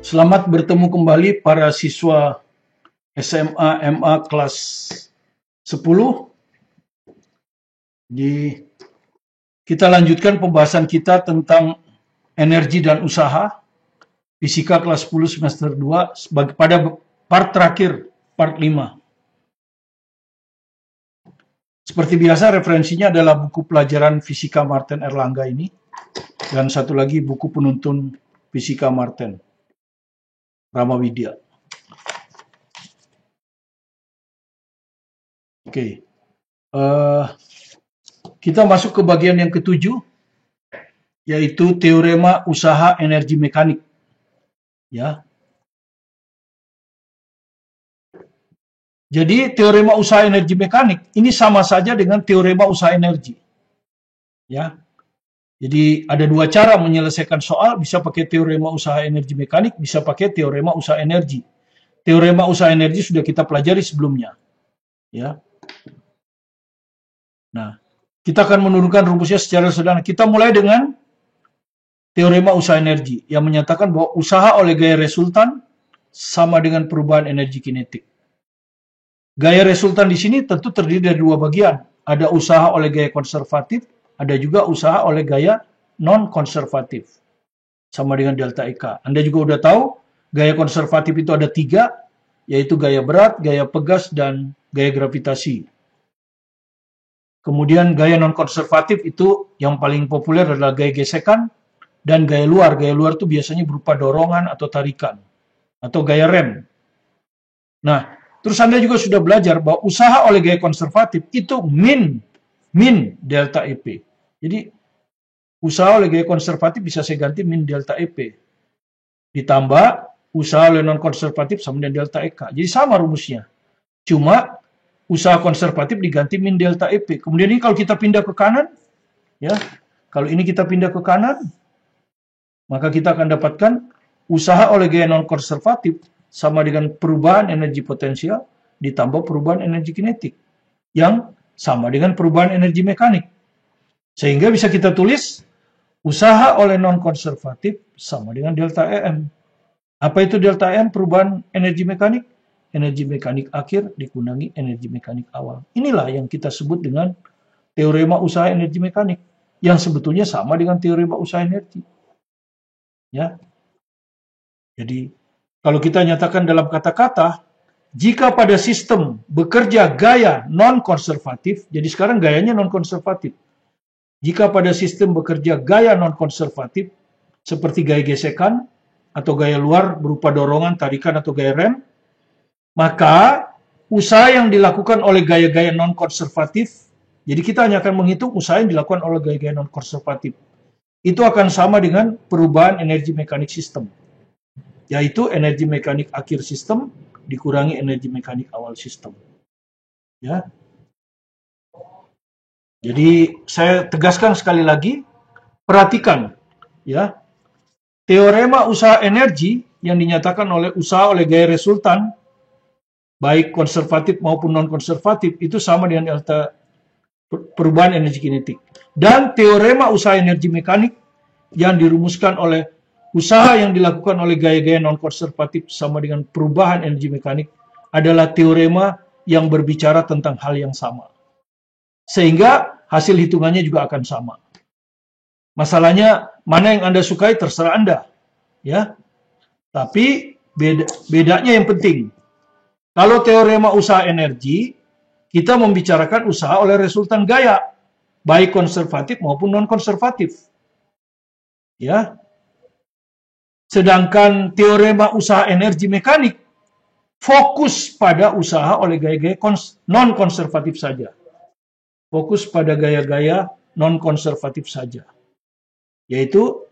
Selamat bertemu kembali para siswa SMA MA kelas 10. Kita lanjutkan pembahasan kita tentang energi dan usaha, fisika kelas 10 semester 2 pada part terakhir, part 5. Seperti biasa referensinya adalah buku pelajaran fisika Martin Erlangga ini, dan satu lagi buku penuntun fisika Martin Ramawidya. Oke. Kita masuk ke bagian yang ketujuh, yaitu teorema usaha energi mekanik. Ya. Jadi teorema usaha energi mekanik ini sama saja dengan teorema usaha energi. Ya. Jadi ada dua cara menyelesaikan soal, bisa pakai teorema usaha energi mekanik, bisa pakai teorema usaha energi. Teorema usaha energi sudah kita pelajari sebelumnya. Ya. Nah, kita akan menurunkan rumusnya secara sederhana. Kita mulai dengan teorema usaha energi yang menyatakan bahwa usaha oleh gaya resultan sama dengan perubahan energi kinetik. Gaya resultan di sini tentu terdiri dari dua bagian. Ada usaha oleh gaya konservatif, ada juga usaha oleh gaya non-konservatif. Sama dengan delta EK. Anda juga udah tahu, gaya konservatif itu ada tiga, yaitu gaya berat, gaya pegas, dan gaya gravitasi. Kemudian gaya non-konservatif itu yang paling populer adalah gaya gesekan dan gaya luar. Gaya luar itu biasanya berupa dorongan atau tarikan, atau gaya rem. Nah, terus Anda juga sudah belajar bahwa usaha oleh gaya konservatif itu min delta EP. Jadi, usaha oleh gaya konservatif bisa saya ganti min delta EP. Ditambah, usaha oleh non-konservatif sama dengan delta EK. Jadi sama rumusnya. Cuma, usaha konservatif diganti min delta EP. Kemudian ini kalau kita pindah ke kanan, ya, kalau ini kita pindah ke kanan, maka kita akan dapatkan usaha oleh gaya non-konservatif sama dengan perubahan energi potensial ditambah perubahan energi kinetik yang sama dengan perubahan energi mekanik. Sehingga bisa kita tulis usaha oleh non-konservatif sama dengan delta EM. Apa itu delta EM? Perubahan energi mekanik. Energi mekanik akhir dikurangi energi mekanik awal. Inilah yang kita sebut dengan teorema usaha energi mekanik, yang sebetulnya sama dengan teorema usaha energi. Ya. Jadi, kalau kita nyatakan dalam kata-kata, jika pada sistem bekerja gaya non-konservatif, jadi sekarang gayanya non-konservatif. Jika pada sistem bekerja gaya non-konservatif, seperti gaya gesekan, atau gaya luar berupa dorongan, tarikan, atau gaya rem, maka usaha yang dilakukan oleh gaya-gaya non-konservatif, jadi kita hanya akan menghitung usaha yang dilakukan oleh gaya-gaya non-konservatif, itu akan sama dengan perubahan energi mekanik sistem, yaitu energi mekanik akhir sistem dikurangi energi mekanik awal sistem. Ya. Jadi saya tegaskan sekali lagi, perhatikan, ya, teorema usaha energi yang dinyatakan oleh usaha oleh gaya resultan, baik konservatif maupun non-konservatif, itu sama dengan delta perubahan energi kinetik. Dan teorema usaha energi mekanik yang dirumuskan oleh usaha yang dilakukan oleh gaya-gaya non-konservatif sama dengan perubahan energi mekanik adalah teorema yang berbicara tentang hal yang sama. Sehingga hasil hitungannya juga akan sama. Masalahnya, mana yang Anda sukai terserah Anda. Ya. Tapi bedanya yang penting. Kalau teorema usaha energi, kita membicarakan usaha oleh resultan gaya, baik konservatif maupun non-konservatif. Ya. Sedangkan teorema usaha energi mekanik fokus pada usaha oleh gaya-gaya non-konservatif saja. Fokus pada gaya-gaya non-konservatif saja. Yaitu,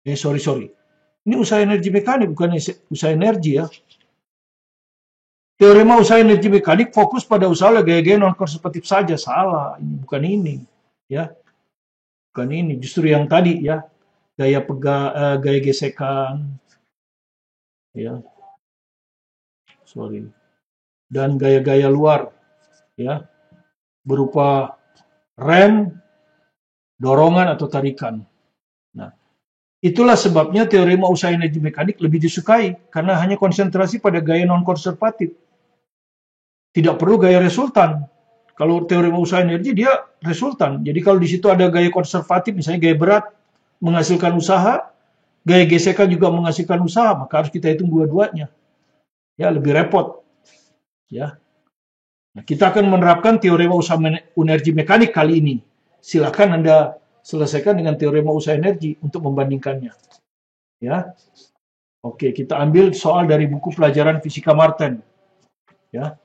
ini usaha energi mekanik, bukan usaha energi ya. Teorema usaha energi mekanik fokus pada usaha oleh gaya-gaya non-konservatif saja. Salah, ini bukan ini. Ya. Bukan ini, justru yang tadi ya. Gaya gesekan. Ya. Dan gaya-gaya luar. Ya. Berupa rem, dorongan atau tarikan. Nah, Itulah sebabnya teorema usaha energi mekanik lebih disukai, karena hanya konsentrasi pada gaya non-konservatif. Tidak perlu gaya resultan. Kalau teorema usaha energi, dia resultan. Jadi kalau di situ ada gaya konservatif, misalnya gaya berat, menghasilkan usaha, gaya gesekan juga menghasilkan usaha, maka harus kita hitung dua-duanya. Ya, lebih repot. Ya. Nah, kita akan menerapkan teorema usaha energi mekanik kali ini. Silakan Anda selesaikan dengan teorema usaha energi untuk membandingkannya. Ya. Oke, kita ambil soal dari buku pelajaran fisika Martin. Ya.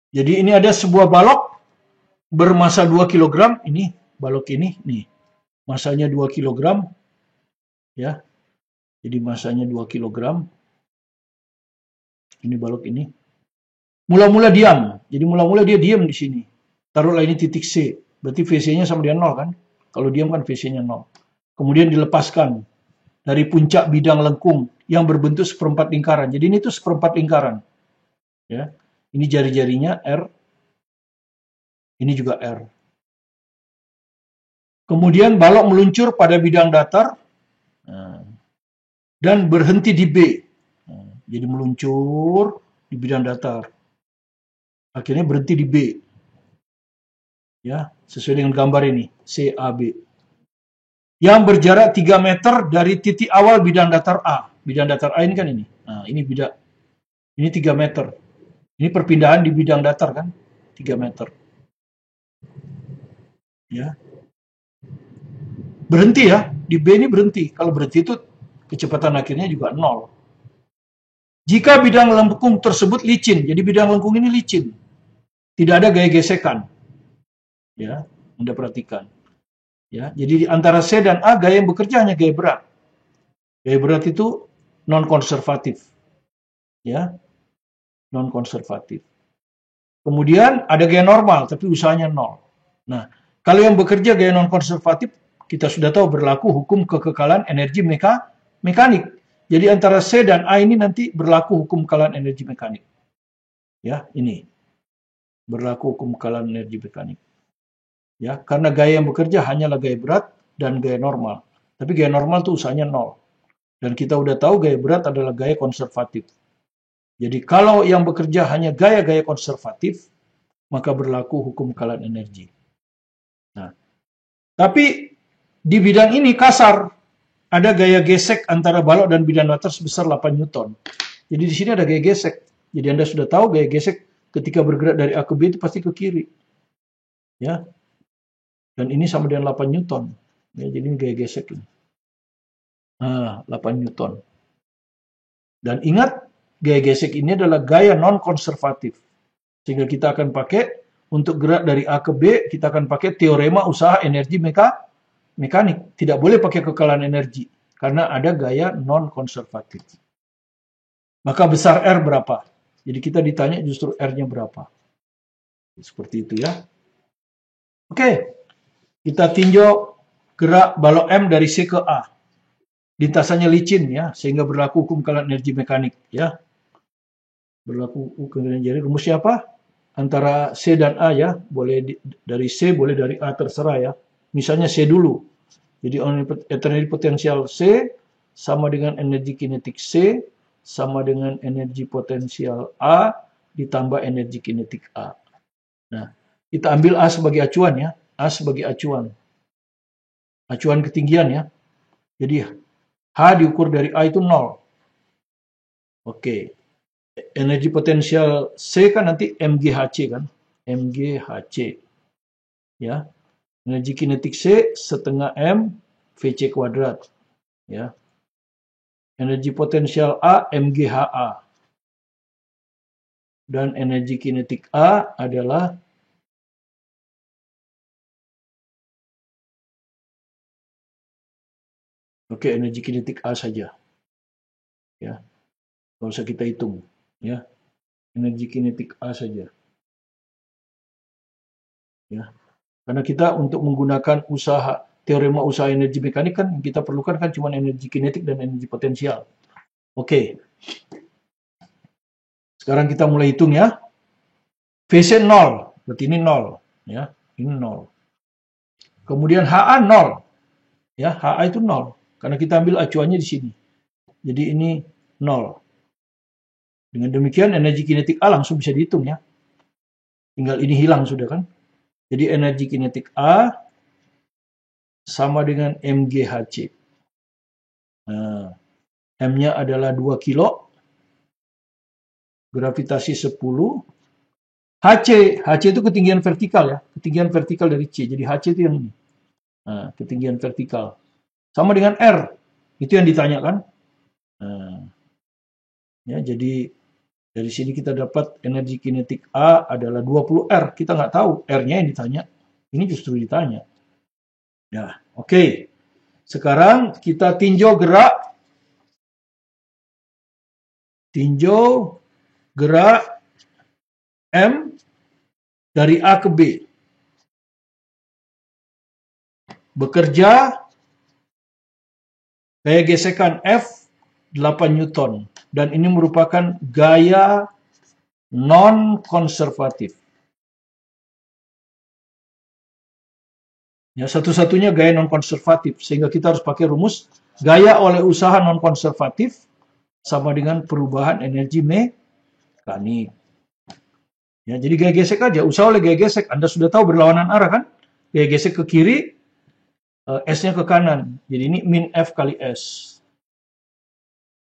Jadi ini ada sebuah balok bermasa 2 kg, ini balok ini nih. Masanya 2 kg. Ya. Jadi masanya 2 kg. Ini balok ini. Mula-mula diam. Jadi mula-mula dia diam di sini. Taruhlah ini titik C. Berarti VC-nya sama dengan 0 kan? Kalau diam kan VC-nya 0. Kemudian dilepaskan dari puncak bidang lengkung yang berbentuk seperempat lingkaran. Jadi ini tuh seperempat lingkaran. Ya. Ini jari-jarinya R. Ini juga R. Kemudian balok meluncur pada bidang datar dan berhenti di B. Jadi meluncur di bidang datar. Akhirnya berhenti di B. Ya, sesuai dengan gambar ini, CAB. Yang berjarak 3 meter dari titik awal bidang datar A. Bidang datar A ini kan ini. Nah, ini bidang. Ini 3 meter. Ini perpindahan di bidang datar kan? 3 meter. Ya. Berhenti ya. Di B ini berhenti. Kalau berhenti itu kecepatan akhirnya juga 0. Jika bidang lengkung tersebut licin, jadi bidang lengkung ini licin. Tidak ada gaya gesekan. Ya, Anda perhatikan. Ya, jadi di antara C dan A gaya yang bekerja hanya gaya berat. Gaya berat itu non-konservatif. Ya. Non-konservatif. Kemudian ada gaya normal, tapi usahanya 0. Nah, kalau yang bekerja gaya non-konservatif, kita sudah tahu berlaku hukum kekekalan energi mekanik. Jadi antara C dan A ini nanti berlaku hukum kekekalan energi mekanik. Ya, ini. Berlaku hukum kekekalan energi mekanik. Ya, karena gaya yang bekerja hanyalah gaya berat dan gaya normal. Tapi gaya normal itu usahanya 0. Dan kita udah tahu gaya berat adalah gaya konservatif. Jadi kalau yang bekerja hanya gaya-gaya konservatif, maka berlaku hukum kekekalan energi. Nah, tapi di bidang ini kasar. Ada gaya gesek antara balok dan bidang datar sebesar 8 Newton. Jadi di sini ada gaya gesek. Jadi Anda sudah tahu gaya gesek ketika bergerak dari A ke B itu pasti ke kiri. Ya. Dan ini sama dengan 8 Newton. Ya, jadi ini gaya gesek ini. 8 Newton. Dan ingat, gaya gesek ini adalah gaya non-konservatif. Sehingga kita akan pakai, untuk gerak dari A ke B, kita akan pakai teorema usaha energi mekanik. Tidak boleh pakai kekekalan energi. Karena ada gaya non-konservatif. Maka besar R berapa? Jadi kita ditanya justru R-nya berapa. Seperti itu ya. Oke. Kita tinjau gerak balok M dari C ke A. Lintasannya licin ya, sehingga berlaku hukum kekekalan energi mekanik ya. Berlaku hukum energi. Rumusnya apa? Antara C dan A ya, boleh dari C, boleh dari A, terserah ya. Misalnya C dulu. Jadi energi potensial C sama dengan energi kinetik C sama dengan energi potensial A ditambah energi kinetik A. Nah, kita ambil A sebagai acuan ya. A sebagai acuan. Acuan ketinggian ya. Jadi H diukur dari A itu 0. Oke. Energi potensial C kan nanti MGHC kan. MGHC. Ya. Energi kinetik C setengah M VC kuadrat. Ya. Energi potensial A MGHA. Dan energi kinetik A adalah energi kinetik A saja. Ya. Kalau usah kita hitung, ya. Energi kinetik A saja. Ya. Karena kita untuk menggunakan teorema usaha energi mekanik kan kita perlukan kan cuma energi kinetik dan energi potensial. Oke. Sekarang kita mulai hitung ya. VC 0, berarti ini 0. Ya, ini 0. Kemudian HA 0. Ya, HA itu 0. Karena kita ambil acuannya di sini. Jadi ini 0. Dengan demikian energi kinetik A langsung bisa dihitung ya. Tinggal ini hilang sudah kan. Jadi energi kinetik A sama dengan mGHC. Nah, M-nya adalah 2 kilo. Gravitasi 10. HC itu ketinggian vertikal ya. Ketinggian vertikal dari C. Jadi HC itu yang ini. Nah, ketinggian vertikal. Sama dengan R. Itu yang ditanyakan. Nah, ya, jadi dari sini kita dapat energi kinetik A adalah 20 R. Kita nggak tahu R-nya yang ditanya. Ini justru ditanya. Ya, oke. Sekarang kita tinjau gerak. Tinjau gerak M dari A ke B. Bekerja gaya gesekan F 8 Newton. Dan ini merupakan gaya non-konservatif. Ya, satu-satunya gaya non-konservatif. Sehingga kita harus pakai rumus gaya oleh usaha non-konservatif sama dengan perubahan energi mekanik. Ya, jadi gaya gesek aja. Usaha oleh gaya gesek. Anda sudah tahu berlawanan arah kan? Gaya gesek ke kiri, S-nya ke kanan. Jadi ini min F kali S.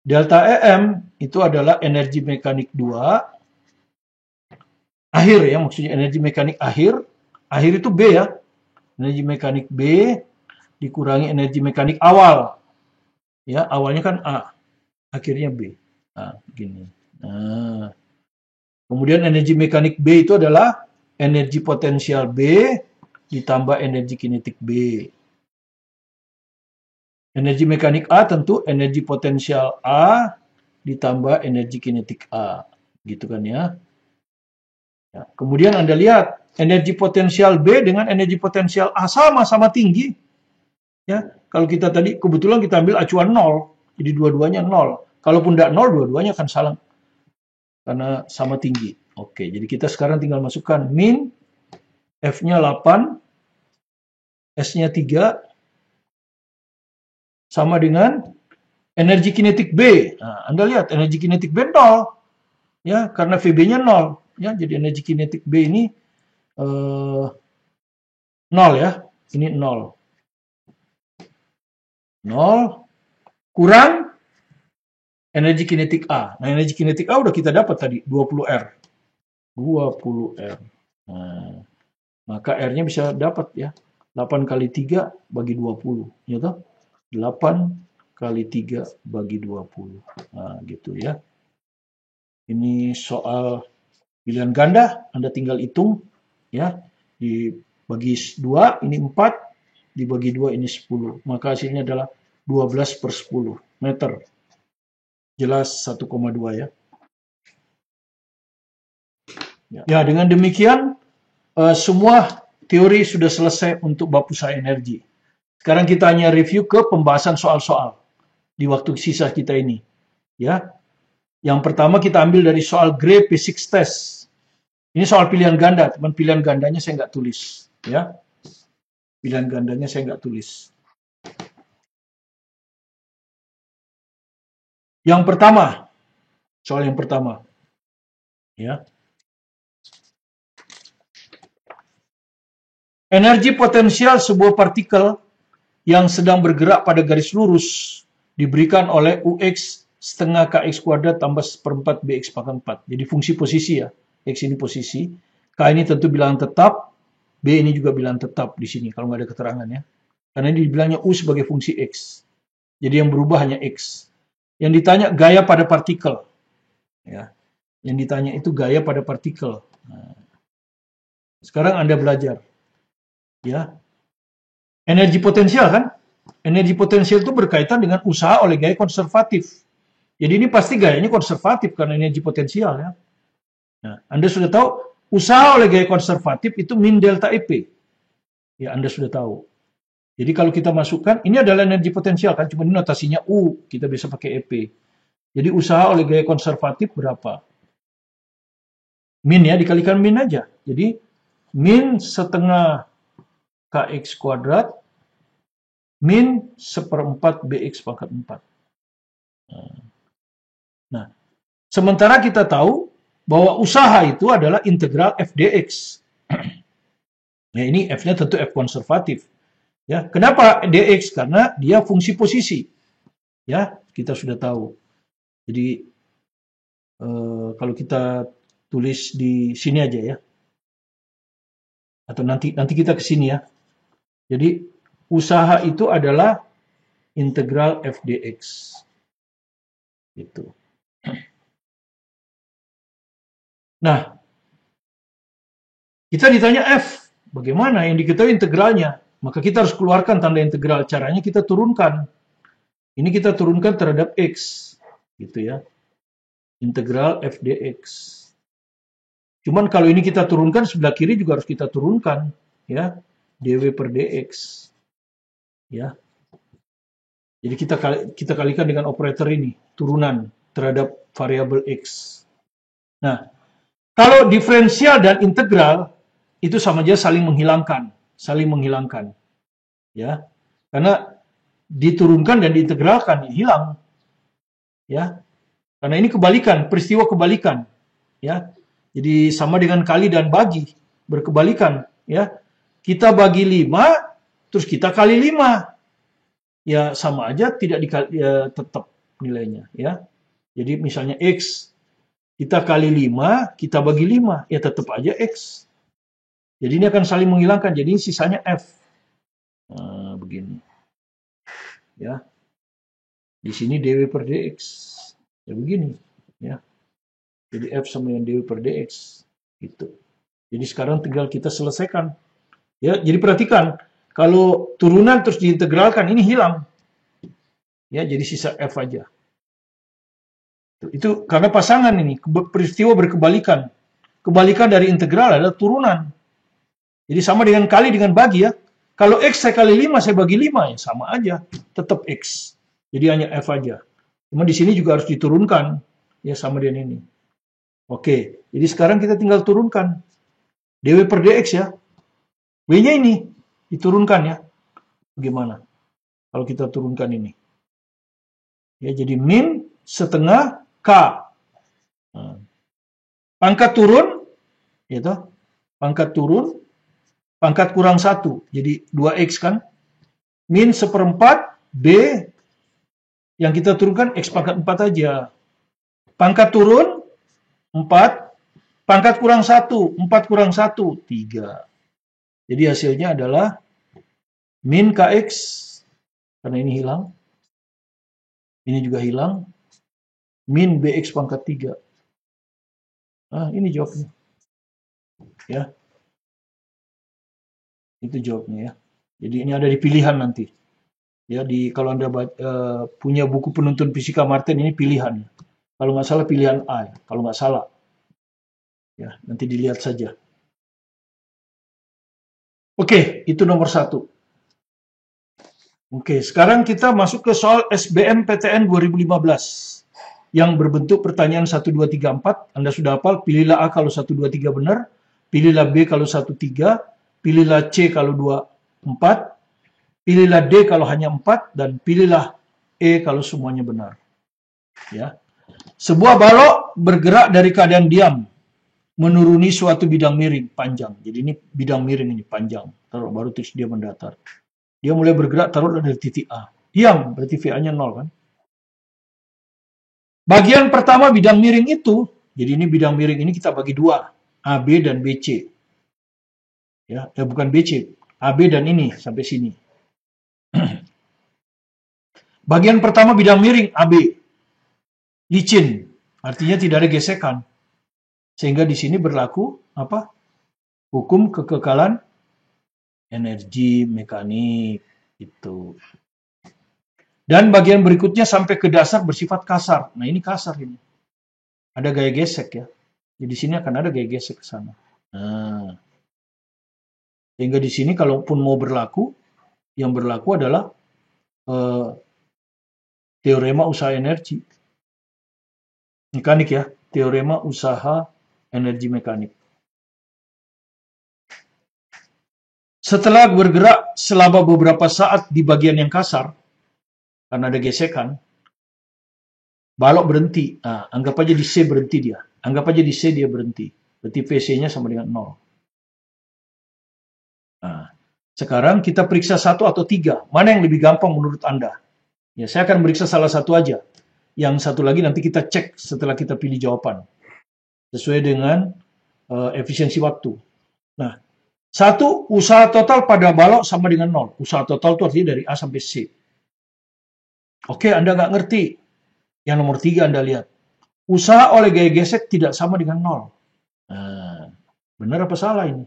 Delta EM itu adalah energi mekanik 2. Akhir ya, maksudnya energi mekanik akhir. Akhir itu B ya. Energi mekanik B dikurangi energi mekanik awal. Ya, awalnya kan A. Akhirnya B. Nah, begini. Nah, kemudian energi mekanik B itu adalah energi potensial B ditambah energi kinetik B. Energi mekanik A tentu energi potensial A ditambah energi kinetik A. Gitu kan ya. Ya, kemudian Anda lihat energi potensial B dengan energi potensial A sama-sama tinggi. Ya, kalau kita tadi kebetulan kita ambil acuan 0, jadi dua-duanya 0. Kalaupun tidak 0, dua-duanya akan salah karena sama tinggi. Oke, jadi kita sekarang tinggal masukkan min F-nya 8, S-nya 3 sama dengan energi kinetik B. Nah, Anda lihat energi kinetik B 0. Ya, karena VB-nya 0. Ya, jadi energi kinetik B ini 0 ya. Ini 0. 0 kurang energi kinetik A. Nah, energi kinetik A udah kita dapat tadi 20R. 20R. Nah, maka R-nya bisa dapat ya. 8 kali 3 bagi 20. Ya toh? 8 kali 3 bagi 20. Nah, gitu ya. Ini soal pilihan ganda. Anda tinggal hitung. Ya. Dibagi 2, ini 4. Dibagi 2, ini 10. Maka hasilnya adalah 12/10 meter. Jelas 1,2 ya. Ya, dengan demikian semua teori sudah selesai untuk bab usaha energi. Sekarang kita hanya review ke pembahasan soal-soal di waktu sisa kita ini. Ya, yang pertama kita ambil dari soal Gray P6 test. Ini soal pilihan ganda, teman. Pilihan gandanya saya nggak tulis. Ya, pilihan gandanya saya nggak tulis. Yang pertama, soal yang pertama. Ya. Energi potensial sebuah partikel yang sedang bergerak pada garis lurus diberikan oleh UX setengah KX kuadrat tambah seperempat BX pangkat 4. Jadi fungsi posisi ya. X ini posisi. K ini tentu bilangan tetap. B ini juga bilangan tetap di sini kalau nggak ada keterangan ya. Karena ini dibilangnya U sebagai fungsi X. Jadi yang berubah hanya X. Yang ditanya gaya pada partikel. Ya. Yang ditanya itu gaya pada partikel. Nah, sekarang Anda belajar. Ya. Energi potensial kan? Energi potensial itu berkaitan dengan usaha oleh gaya konservatif. Jadi ini pasti gayanya konservatif karena energi potensial ya. Nah, Anda sudah tahu usaha oleh gaya konservatif itu min delta EP. Ya, Anda sudah tahu. Jadi kalau kita masukkan, ini adalah energi potensial kan, cuma ini notasinya U, kita bisa pakai EP. Jadi usaha oleh gaya konservatif berapa? Min ya, dikalikan min aja. Jadi min setengah kx kuadrat min seperempat bx pangkat 4. Nah, sementara kita tahu bahwa usaha itu adalah integral f dx. Ya, ini f-nya tentu f konservatif. Ya, kenapa dx? Karena dia fungsi posisi. Ya, kita sudah tahu. Jadi kalau kita tulis di sini aja ya. Atau nanti kita ke sini ya. Jadi usaha itu adalah integral f dx. Gitu. Nah, kita ditanya f, bagaimana yang diketahui integralnya? Maka kita harus keluarkan tanda integral. Caranya kita turunkan. Ini kita turunkan terhadap x, gitu ya. Integral f dx. Cuman kalau ini kita turunkan, sebelah kiri juga harus kita turunkan, ya, dw per dx, ya. Jadi kita kalikan dengan operator ini, turunan terhadap variabel x. Nah, kalau diferensial dan integral itu sama aja saling menghilangkan, ya, karena diturunkan dan diintegralkan ya, hilang, ya, karena ini kebalikan, peristiwa kebalikan, ya. Jadi sama dengan kali dan bagi, berkebalikan, ya. Kita bagi 5, terus kita kali 5. Ya sama aja tidak dikali, ya, tetap nilainya, ya. Jadi misalnya x, kita kali 5, kita bagi 5, ya tetap aja x. Jadi ini akan saling menghilangkan, jadi sisanya f. Nah, begini. Ya. Di sini dw per dx. Ya begini, ya. Jadi f sama dengan dw per dx, gitu. Jadi sekarang tinggal kita selesaikan. Ya, jadi perhatikan, kalau turunan terus diintegralkan ini hilang. Ya, jadi sisa f aja. Itu karena pasangan ini, peristiwa berkebalikan. Kebalikan dari integral adalah turunan. Jadi sama dengan kali dengan bagi ya. Kalau x saya kali 5, saya bagi 5 ya sama aja, tetap x. Jadi hanya f aja. Cuma di sini juga harus diturunkan ya sama dengan ini. Oke, jadi sekarang kita tinggal turunkan dw per dx ya. W-nya ini diturunkan ya. Bagaimana kalau kita turunkan ini? Ya, jadi min setengah k. Nah, pangkat turun, gitu. Pangkat turun, pangkat kurang 1. Jadi 2x kan. Min seperempat b, yang kita turunkan x pangkat 4 aja. Pangkat turun, 4. Pangkat kurang 1, 4 kurang 1, 3. Jadi hasilnya adalah min kx, karena ini hilang. Ini juga hilang. Min bx pangkat 3. Nah, ini jawabnya. Ya. Itu jawabnya ya. Jadi ini ada di pilihan nanti. Ya, kalau Anda punya buku penuntun fisika Martin, ini pilihan. Kalau nggak salah pilihan A, ya. Kalau nggak salah. Ya, nanti dilihat saja. Oke, itu nomor 1. Oke, sekarang kita masuk ke soal SBMPTN 2015. Yang berbentuk pertanyaan 1, 2, 3, 4. Anda sudah hafal, pilihlah A kalau 1, 2, 3 benar. Pilihlah B kalau 1, 3. Pilihlah C kalau 2, 4. Pilihlah D kalau hanya 4. Dan pilihlah E kalau semuanya benar. Ya. Sebuah balok bergerak dari keadaan diam menuruni suatu bidang miring panjang. Jadi ini bidang miring ini panjang. Baru terus dia mendatar. Dia mulai bergerak taruhlah dari titik A. Diam, berarti VA-nya 0 kan. Bagian pertama bidang miring itu, jadi ini bidang miring ini kita bagi 2. AB dan BC. Ya, bukan BC. AB dan ini sampai sini. Bagian pertama bidang miring AB. Licin, artinya tidak ada gesekan. Sehingga di sini berlaku apa? Hukum kekekalan energi mekanik itu. Dan bagian berikutnya sampai ke dasar bersifat kasar. Nah, ini kasar ini. Ada gaya gesek ya. Jadi di sini akan ada gaya gesek ke sana. Nah. Sehingga di sini kalaupun mau berlaku, yang berlaku adalah teorema usaha energi. Mekanik ya, teorema usaha energi mekanik. Setelah bergerak selama beberapa saat di bagian yang kasar, karena ada gesekan, balok berhenti. Nah, anggap aja di C berhenti dia. Anggap aja di C dia berhenti. Berarti VC-nya sama dengan 0. Nah, sekarang kita periksa 1 atau 3. Mana yang lebih gampang menurut Anda? Ya, saya akan meriksa salah satu aja. Yang satu lagi nanti kita cek setelah kita pilih jawaban. Sesuai dengan efisiensi waktu. Nah, 1, usaha total pada balok sama dengan 0. Usaha total itu artinya dari A sampai C. Oke, Anda nggak ngerti. Yang nomor 3 Anda lihat. Usaha oleh gaya gesek tidak sama dengan 0. Nah, benar apa salah ini?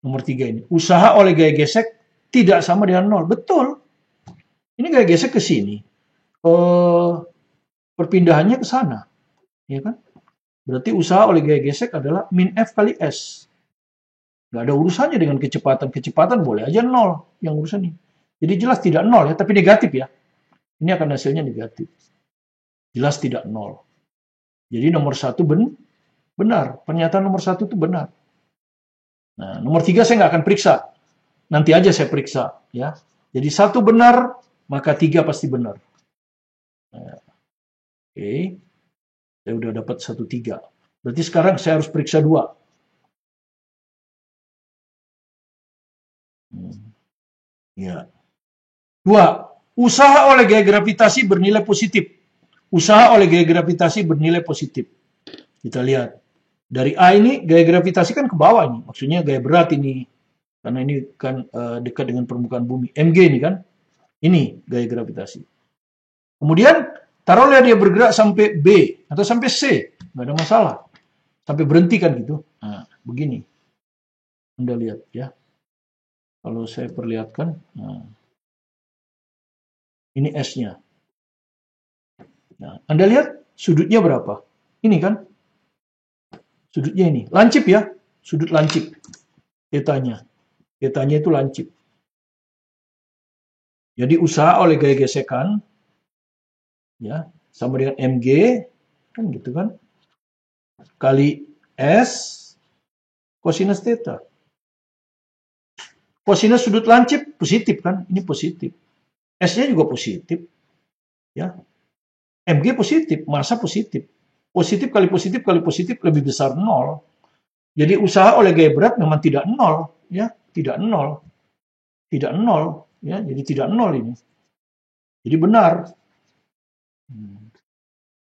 Nomor 3 ini. Usaha oleh gaya gesek tidak sama dengan 0. Betul. Ini gaya gesek ke sini. Perpindahannya ke sana. Ya kan? Berarti usaha oleh gaya gesek adalah min F kali S. Nggak ada urusannya dengan kecepatan. Kecepatan boleh aja 0 yang urusan ini. Jadi jelas tidak 0 ya, tapi negatif ya. Ini akan hasilnya negatif. Jelas tidak 0. Jadi nomor 1 benar. Pernyataan nomor 1 itu benar. Nah, nomor 3 saya nggak akan periksa. Nanti aja saya periksa. Ya. Jadi 1 benar, maka 3 pasti benar. Nah, oke. Saya udah dapat 1, 3. Berarti sekarang saya harus periksa 2. Ya. 2. Usaha oleh gaya gravitasi bernilai positif. Usaha oleh gaya gravitasi bernilai positif. Kita lihat. Dari A ini gaya gravitasi kan ke bawah ini. Maksudnya gaya berat ini. Karena ini kan dekat dengan permukaan bumi. Mg ini kan. Ini gaya gravitasi. Kemudian taruhlah dia bergerak sampai B atau sampai C. Nggak ada masalah. Sampai berhenti kan gitu. Nah, begini. Anda lihat ya. Kalau saya perlihatkan. Nah, ini S-nya. Nah, Anda lihat sudutnya berapa? Ini kan. Sudutnya ini. Lancip ya. Sudut lancip. Tetanya. Tetanya itu lancip. Jadi usaha oleh gaya gesekan. Ya. Sama dengan Mg. Kan gitu kan. Kali S. Kosinus theta. Kosinus sudut lancip. Positif kan. Ini positif. S-nya juga positif. Ya. Mg positif. Massa positif. Positif kali positif kali positif lebih besar 0. Jadi usaha oleh gaya berat memang tidak 0. Ya. Tidak 0. Tidak 0. Ya. Jadi tidak 0 ini. Jadi benar.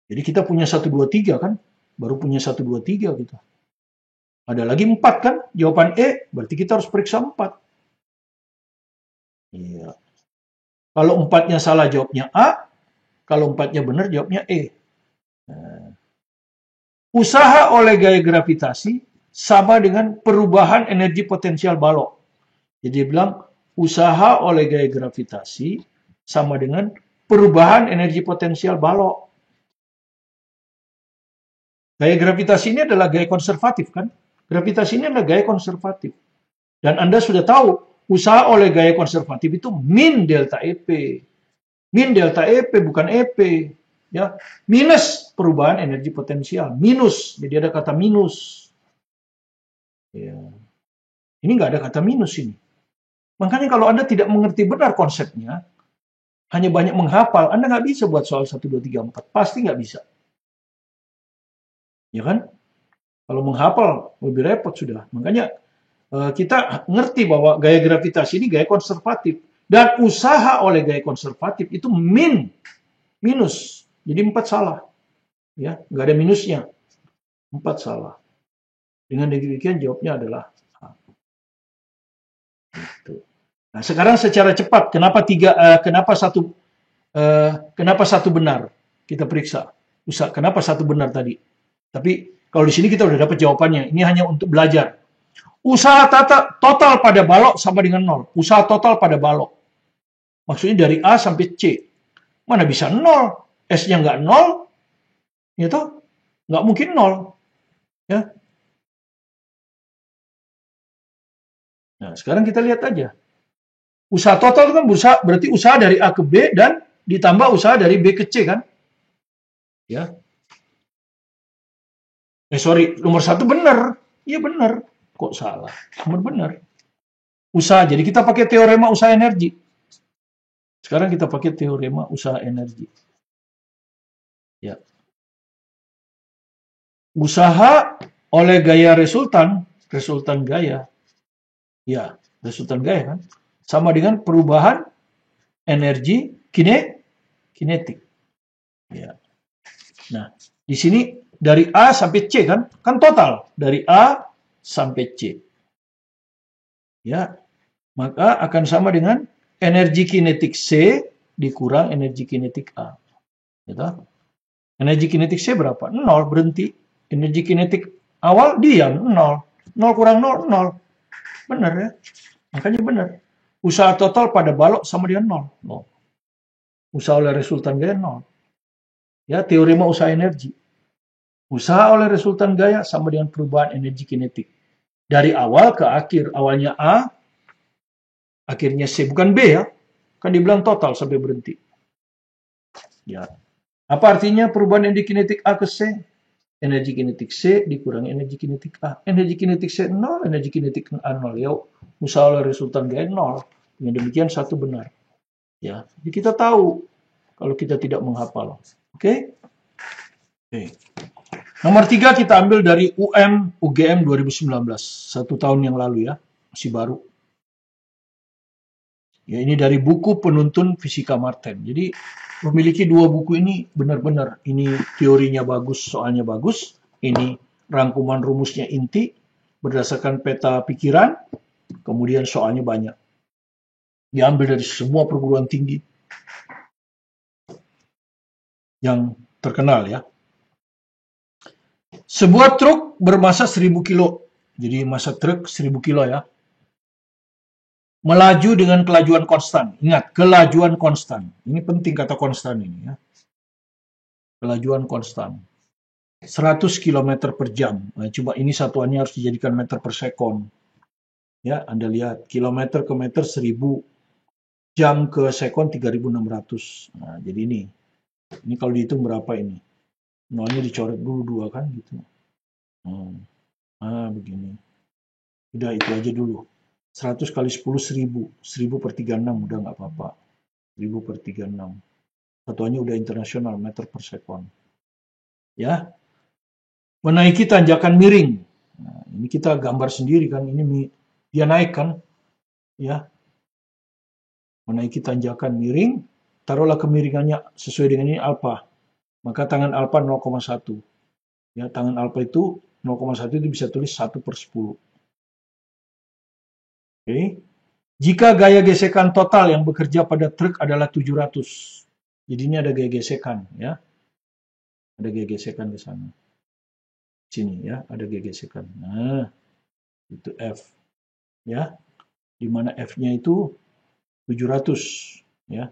Jadi kita punya 1, 2, 3 kan. Baru punya 1, 2, 3 gitu. Ada lagi 4 kan. Jawaban E. Berarti kita harus periksa 4. Iya. Kalau 4-nya salah jawabnya A. Kalau 4-nya benar jawabnya E. Nah. Usaha oleh gaya gravitasi sama dengan perubahan energi potensial balok. Jadi dia bilang usaha oleh gaya gravitasi sama dengan perubahan energi potensial balok. Gaya gravitasi ini adalah gaya konservatif kan? Gravitasi ini adalah gaya konservatif. Dan Anda sudah tahu usaha oleh gaya konservatif itu min delta EP. Min delta EP bukan EP. Ya, minus perubahan energi potensial, minus, jadi ada kata minus. Ya. Ini nggak ada kata minus ini. Makanya kalau Anda tidak mengerti benar konsepnya, hanya banyak menghafal, Anda nggak bisa buat soal 1, 2, 3, 4. Pasti nggak bisa. Ya kan? Kalau menghafal, lebih repot sudah. Makanya kita ngerti bahwa gaya gravitasi ini gaya konservatif. Dan usaha oleh gaya konservatif itu minus. Jadi 4 salah. Ya, nggak ada minusnya. 4 salah. Dengan demikian jawabnya adalah A. Gitu. Nah, sekarang secara cepat, kenapa satu benar? Kita periksa. Kenapa 1 benar tadi? Tapi kalau di sini kita udah dapat jawabannya. Ini hanya untuk belajar. Usaha total pada balok sama dengan 0. Usaha total pada balok. Maksudnya dari A sampai C. Mana bisa 0? S-nya nggak 0. Ya toh? Nggak mungkin 0. Ya. Nah, sekarang kita lihat aja. Usaha total kan berarti usaha dari A ke B dan ditambah usaha dari B ke C kan? Ya. Sorry, nomor satu benar. Iya benar. Kok salah? Nomor benar. Usaha. Jadi kita pakai teorema usaha energi. Sekarang kita pakai teorema usaha energi. Ya. Usaha oleh gaya resultan gaya. Ya, resultan gaya kan. Sama dengan perubahan energi kinetik. Ya. Nah, di sini dari A sampai C kan total dari A sampai C. Ya, maka akan sama dengan energi kinetik C dikurang energi kinetik A. Gitu. Energi kinetik C berapa? 0, berhenti. Energi kinetik awal diam, 0. 0 kurang 0, 0. Benar ya? Makanya benar. Usaha total pada balok sama dengan 0. Usaha oleh resultan gaya 0. Ya, teorema usaha energi. Usaha oleh resultan gaya sama dengan perubahan energi kinetik. Dari awal ke akhir. Awalnya A, akhirnya C. Bukan B ya. Kan dibilang total sampai berhenti. Ya. Apa artinya perubahan energi kinetik A ke C? Energi kinetik C dikurangi energi kinetik A. Energi kinetik C 0, energi kinetik A 0. Ya, usaha oleh resultan gaya 0. Dengan demikian satu benar. Ya, jadi kita tahu kalau kita tidak menghafal. Oke? Oke. Nomor 3 kita ambil dari UGM 2019. 1 tahun yang lalu ya. Masih baru. Ya, ini dari buku penuntun Fisika Martin. Jadi memiliki 2 buku ini benar-benar. Ini teorinya bagus, soalnya bagus. Ini rangkuman rumusnya inti berdasarkan peta pikiran. Kemudian soalnya banyak. Diambil dari semua perguruan tinggi yang terkenal ya. Sebuah truk bermasa 1000 kilo. Jadi massa truk 1000 kilo ya. Melaju dengan kelajuan konstan. Ingat, kelajuan konstan. Ini penting kata konstan ini ya. Kelajuan konstan. 100 km per jam. Nah, cuma ini satuannya harus dijadikan meter per sekon. Ya, Anda lihat. Kilometer ke meter 1000. Jam ke sekon 3600. Nah, jadi ini. Ini kalau dihitung berapa ini? Nolnya dicoret dulu 2 kan gitu. Begini. Udah itu aja dulu. 100 kali 10 1000. 1000 per 36 udah nggak apa-apa. 1000 per 36. Satuannya udah internasional, meter per sekon. Ya. Menaiki tanjakan miring. Nah, ini kita gambar sendiri kan. Ini dia naik kan. Ya. Menaiki tanjakan miring. Taruhlah kemiringannya sesuai dengan ini alfa. Maka tangan alfa 0,1. Ya, tangan alfa itu 0,1 itu bisa tulis 1 per 10. Oke. Jika gaya gesekan total yang bekerja pada truk adalah 700. Jadi ini ada gaya gesekan ya. Ada gaya gesekan di sana. Sini ya, ada gaya gesekan. Nah, itu F. Ya. Di mana F-nya itu 700 ya.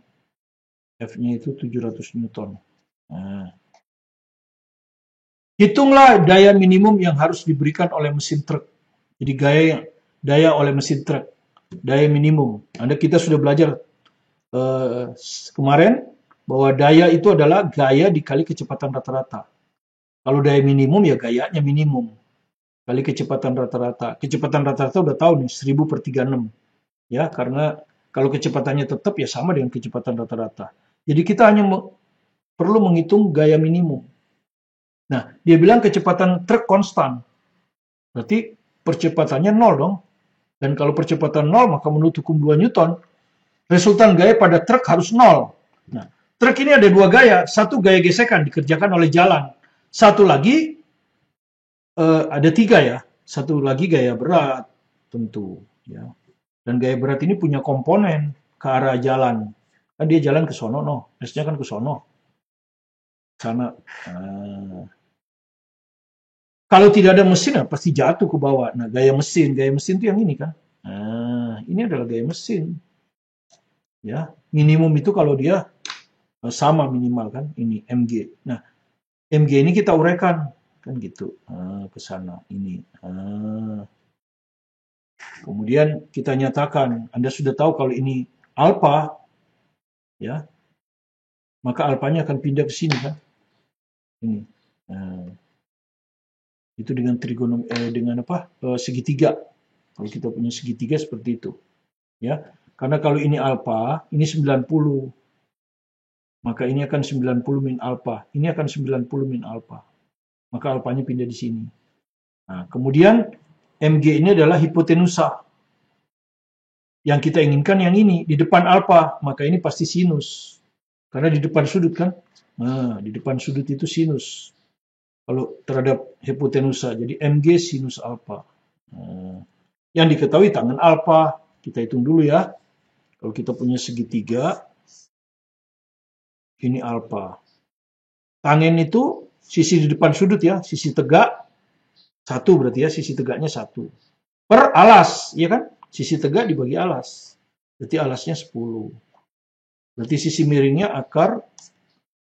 F-nya itu 700 Newton. Nah. Hitunglah daya minimum yang harus diberikan oleh mesin truk. Jadi daya oleh mesin truk. Daya minimum. Kita sudah belajar kemarin bahwa daya itu adalah gaya dikali kecepatan rata-rata. Kalau daya minimum ya gayanya minimum kali kecepatan rata-rata. Kecepatan rata-rata udah tahu nih 1000 per 36. Ya, karena kalau kecepatannya tetap ya sama dengan kecepatan rata-rata. Jadi kita hanya perlu menghitung gaya minimum. Nah, dia bilang kecepatan truk konstan. Berarti percepatannya 0 dong. Dan kalau percepatan 0 maka menurut hukum 2 Newton resultan gaya pada truk harus 0. Nah, truk ini ada 2 gaya. Satu gaya gesekan dikerjakan oleh jalan. Satu lagi ada 3 ya. Satu lagi gaya berat tentu. Ya. Dan gaya berat ini punya komponen ke arah jalan. Kan dia jalan ke sono, S-nya kan ke sono. Sana. Kalau tidak ada mesin, pasti jatuh ke bawah. Nah, gaya mesin itu yang ini kan. Ini adalah gaya mesin. Ya, minimum itu kalau dia sama minimal kan, ini mg. Nah, mg ini kita uraikan kan gitu ke sana ini. Kemudian kita nyatakan, Anda sudah tahu kalau ini alfa, ya, maka alfanya akan pindah ke sini kan, ini. Itu dengan segitiga. Kalau kita punya segitiga seperti itu. Ya. Karena kalau ini alfa, ini 90. Maka ini akan 90 min alfa. Ini akan 90 min alfa. Maka alfanya pindah di sini. Nah, kemudian MG ini adalah hipotenusa. Yang kita inginkan yang ini, di depan alfa. Maka ini pasti sinus. Karena di depan sudut kan. Nah, di depan sudut itu sinus. Kalau terhadap hipotenusa. Jadi MG sinus alfa. Nah, yang diketahui tangan alfa. Kita hitung dulu ya. Kalau kita punya segitiga. Ini alfa. Tangen itu sisi di depan sudut ya. Sisi tegak. 1 berarti ya. Sisi tegaknya 1. Per alas. Ya kan? Sisi tegak dibagi alas. Berarti alasnya 10. Berarti sisi miringnya akar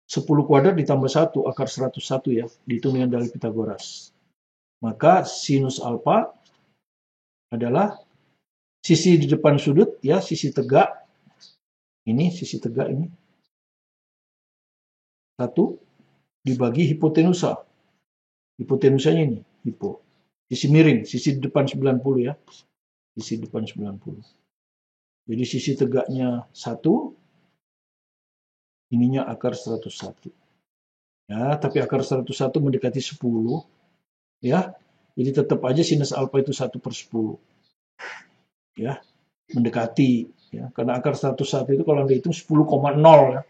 10 kuadrat ditambah 1, akar 101 ya, dihitung dengan dalil Pitagoras. Maka sinus alfa adalah sisi di depan sudut ya, sisi tegak. Ini sisi tegak ini. 1 dibagi hipotenusa. Hipotenusanya ini, hipo. Sisi miring, sisi di depan 90 ya. Sisi depan 90. Jadi sisi tegaknya 1, ininya akar 101. Ya, tapi akar 101 mendekati 10. Ya, jadi tetap aja sinus alfa itu 1/10. Ya, mendekati. Ya, karena akar 101 itu kalau Anda hitung 10,0 ya.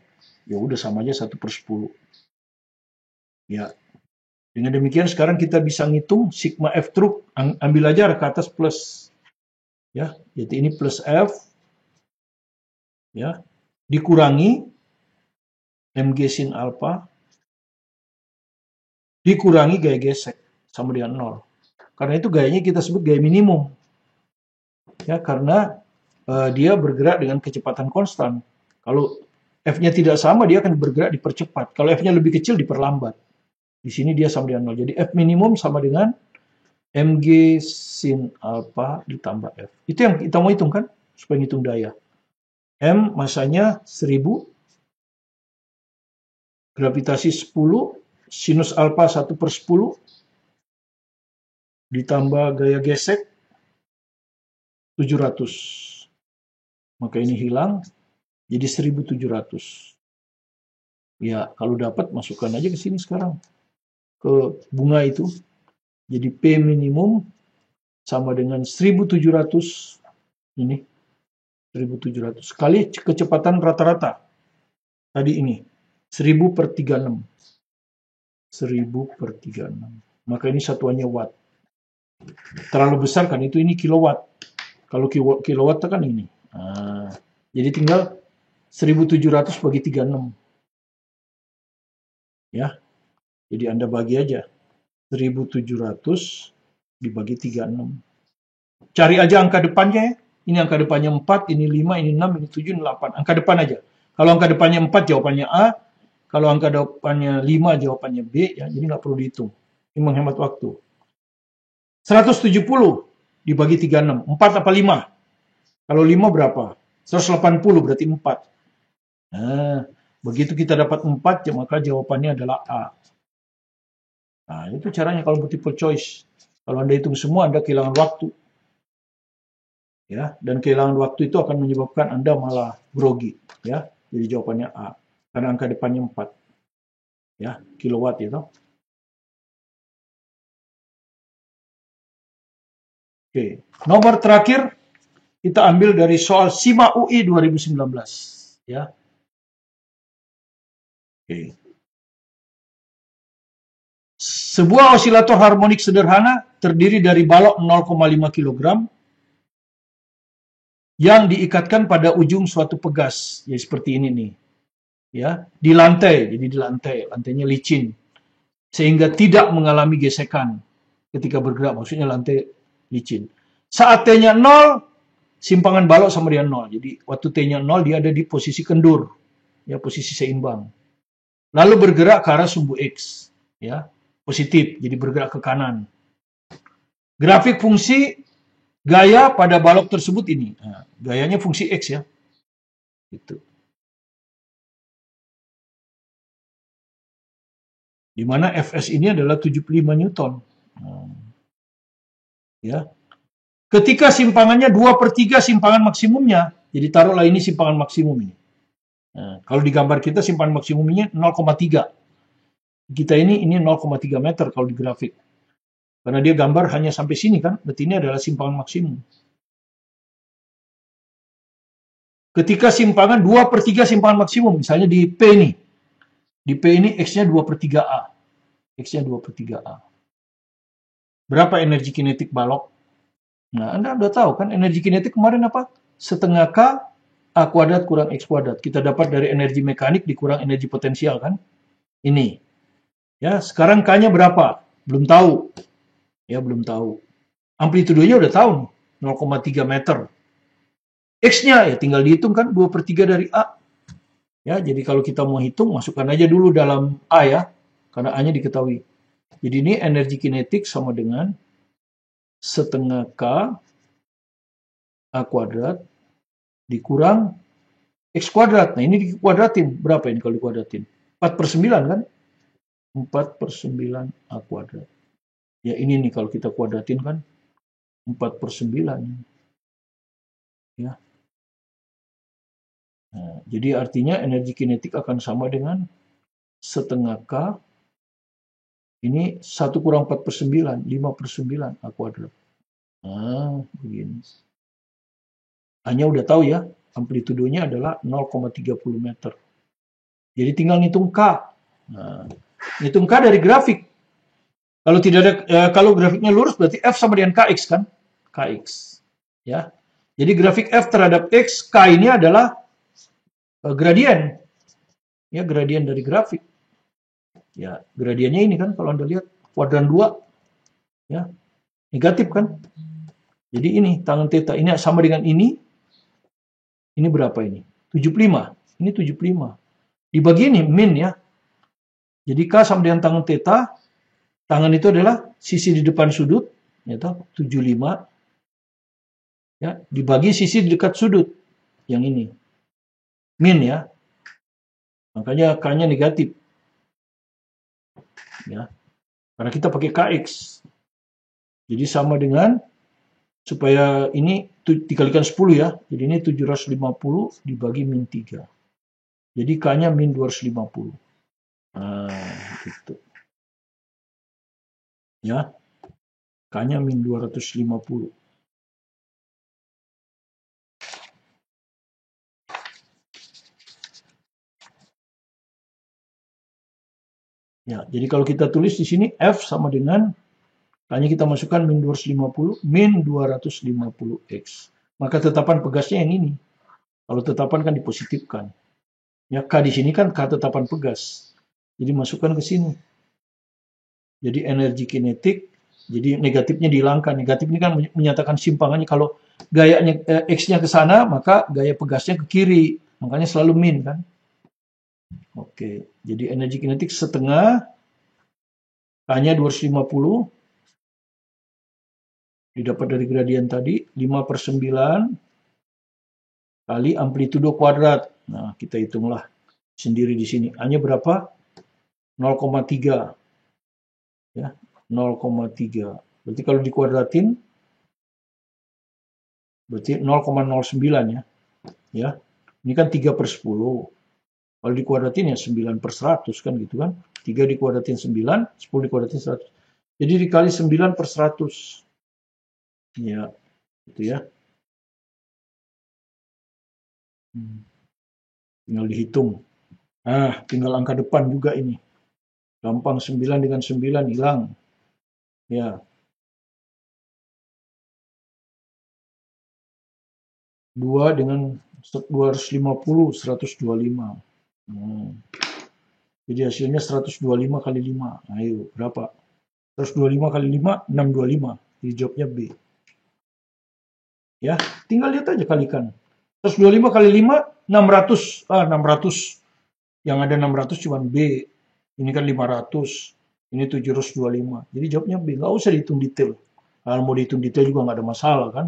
Ya udah sama aja 1/10. Ya, dengan demikian sekarang kita bisa ngitung sigma F truk. Ambil aja ke atas plus. Ya, jadi ini plus F. Ya, dikurangi MG sin alfa. Dikurangi gaya gesek. Sama dengan 0. Karena itu gayanya kita sebut gaya minimum. Ya, karena dia bergerak dengan kecepatan konstan. Kalau F-nya tidak sama, dia akan bergerak dipercepat. Kalau F-nya lebih kecil, diperlambat. Di sini dia sama dengan 0. Jadi F minimum sama dengan Mg sin alfa ditambah F. Itu yang kita mau hitung kan? Supaya ngitung daya. M masanya 1000. Gravitasi 10. Sinus alfa 1/10. Ditambah gaya gesek 700. Maka ini hilang. Jadi 1700. Ya, kalau dapat masukkan aja ke sini sekarang. Ke bunga itu. Jadi P minimum sama dengan 1700. Ini 1700 kali kecepatan rata-rata. Tadi ini 1000/36. 1000/36. Maka ini satuannya watt. Terlalu besar kan itu, ini kilowatt. Kalau kilowatt kan ini. Nah, jadi tinggal 1700 bagi 36. Ya. Jadi Anda bagi aja. 1700 dibagi 36. Cari aja angka depannya ya. Ini angka depannya 4, ini 5, ini 6, ini 7, ini 8. Angka depan aja. Kalau angka depannya 4, jawabannya A. Kalau angka depannya 5, jawabannya B. Ya. Jadi nggak perlu dihitung. Ini menghemat waktu. 170 dibagi 36. 4 apa 5? Kalau 5 berapa? 180 berarti 4. Nah, begitu kita dapat 4, maka jawabannya adalah A. Nah, itu caranya kalau multiple choice. Kalau Anda hitung semua, Anda kehilangan waktu. Ya, dan kehilangan waktu itu akan menyebabkan Anda malah grogi. Ya, jadi jawabannya A. Karena angka depannya 4. Ya, kilowatt itu. Oke, nomor terakhir kita ambil dari soal SIMA UI 2019. Ya. Oke. Sebuah osilator harmonik sederhana terdiri dari balok 0,5 kg yang diikatkan pada ujung suatu pegas, ya seperti ini nih. Ya, di lantai, jadi di lantai, lantainya licin. Sehingga tidak mengalami gesekan ketika bergerak, maksudnya lantai licin. Saat T-nya 0, simpangan balok sama dengan 0. Jadi waktu T-nya 0 dia ada di posisi kendur, ya posisi seimbang. Lalu bergerak ke arah sumbu X, ya, positif, jadi bergerak ke kanan. Grafik fungsi gaya pada balok tersebut ini. Nah, gayanya fungsi X ya. Gitu. Di mana Fs ini adalah 75 Newton. Nah, Ya. Ketika simpangannya 2/3 simpangan maksimumnya, jadi taruhlah ini simpangan maksimum ini. Nah, kalau di gambar kita simpangan maksimumnya 0,3. Kita ini 0,3 meter kalau di grafik. Karena dia gambar hanya sampai sini kan, berarti ini adalah simpangan maksimum. Ketika simpangan 2/3 simpangan maksimum, misalnya di P ini. Di P ini X-nya 2/3A. X-nya 2/3A. Berapa energi kinetik balok? Nah, Anda udah tahu kan energi kinetik kemarin apa? Setengah K A kuadrat kurang X kuadrat. Kita dapat dari energi mekanik dikurang energi potensial kan? Ini. Ya, sekarang K-nya berapa? Belum tahu. Ya, belum tahu. Amplitudenya udah tahu nih, 0,3 meter. X-nya ya tinggal dihitung kan 2/3 dari A. Ya, jadi kalau kita mau hitung, masukkan aja dulu dalam A ya, karena A-nya diketahui. Jadi ini energi kinetik sama dengan setengah K A kuadrat dikurang X kuadrat. Nah, ini dikuadratin. Berapa ini kalau dikuadratin? 4/9 kan? 4/9 A kuadrat. Ya ini nih kalau kita kuadratin kan 4/9. Ya. Nah, jadi artinya energi kinetik akan sama dengan setengah K. Ini 1 kurang 4/9, 5/9 A kuadrat. Nah, begini. Hanya udah tahu ya, amplitudenya adalah 0,30 meter. Jadi tinggal ngitung K. Nah, ngitung K dari grafik. Kalau tidak ada, kalau grafiknya lurus berarti F sama dengan Kx kan? Kx. Ya. Jadi grafik F terhadap X, K ini adalah gradien. Ya, gradien dari grafik. Ya, gradiennya ini kan kalau Anda lihat kuadran 2 ya. Negatif kan? Jadi ini tangen theta ini sama dengan ini. Ini berapa ini? 75. Ini 75. Dibagi ini min ya. Jadi K sama dengan tangen theta. Tangan itu adalah sisi di depan sudut, ya toh, 75. Ya, dibagi sisi di dekat sudut. Yang ini. Min ya. Makanya K-nya negatif. Ya. Karena kita pakai Kx. Jadi sama dengan supaya ini dikalikan 10 ya. Jadi ini 750 dibagi min 3. Jadi K-nya min 250. Nah, gitu. Ya. K-nya min 250. Ya, jadi kalau kita tulis di sini F sama dengan hanya kita masukkan min 250 min 250x. Maka tetapan pegasnya yang ini. Kalau tetapan kan dipositifkan. Ya, K di sini kan K tetapan pegas. Jadi masukkan ke sini. Jadi energi kinetik, jadi negatifnya dihilangkan. Negatif ini kan menyatakan simpangannya. Kalau gayanya X-nya ke sana, maka gaya pegasnya ke kiri. Makanya selalu min kan. Oke, jadi energi kinetik setengah, K-nya 250, didapat dari gradien tadi, 5/9 kali amplitudo kuadrat. Nah, kita hitunglah sendiri di sini. A-nya berapa? 0,3. Ya, 0,3. Berarti kalau dikuadratin, berarti 0,09 ya. Ya, ini kan 3/10. Kalau dikuadratin ya 9/100 kan gitu kan. 3 dikuadratin 9, 10 dikuadratin 100. Jadi dikali 9/100. Ya, itu ya. Tinggal dihitung. Nah, tinggal angka depan juga ini. Gampang 9 dengan 9 hilang. Ya, 2 dengan 250, 125. Jadi hasilnya 125 kali 5. Ayo, berapa? 125 kali 5, 625. Jadi jawabnya B. Ya, tinggal lihat aja kalikan. 125 kali 5, 600. 600. Yang ada 600 cuma B. Ini kan 500. Ini 725. Jadi jawabnya B. Nggak usah dihitung detail. Kalau mau dihitung detail juga nggak ada masalah kan.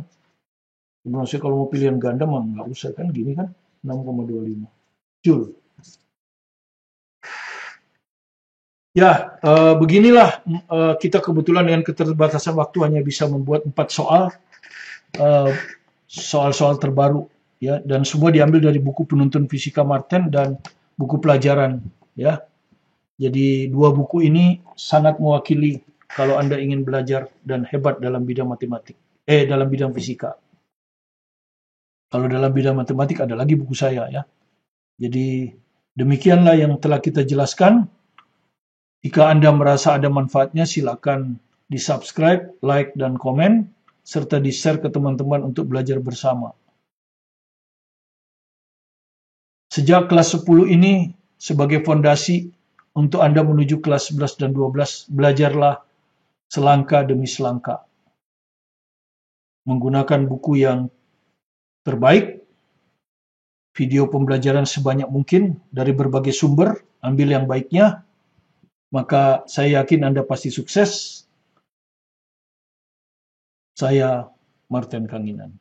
Maksudnya kalau mau pilihan ganda mah nggak usah kan. Gini kan 6,25 Joule. Ya, beginilah kita kebetulan dengan keterbatasan waktu hanya bisa membuat 4 soal, eh, soal-soal terbaru, ya, dan semua diambil dari buku Penuntun Fisika Martin dan buku pelajaran, ya. Jadi dua buku ini sangat mewakili kalau Anda ingin belajar dan hebat dalam bidang matematik, dalam bidang fisika. Kalau dalam bidang matematik ada lagi buku saya, ya. Jadi demikianlah yang telah kita jelaskan. Jika Anda merasa ada manfaatnya, silakan di-subscribe, like, dan komen, serta di-share ke teman-teman untuk belajar bersama. Sejak kelas 10 ini, sebagai fondasi untuk Anda menuju kelas 11 dan 12, belajarlah selangkah demi selangkah. Menggunakan buku yang terbaik, video pembelajaran sebanyak mungkin dari berbagai sumber, ambil yang baiknya, maka saya yakin Anda pasti sukses. Saya Martin Kanginan.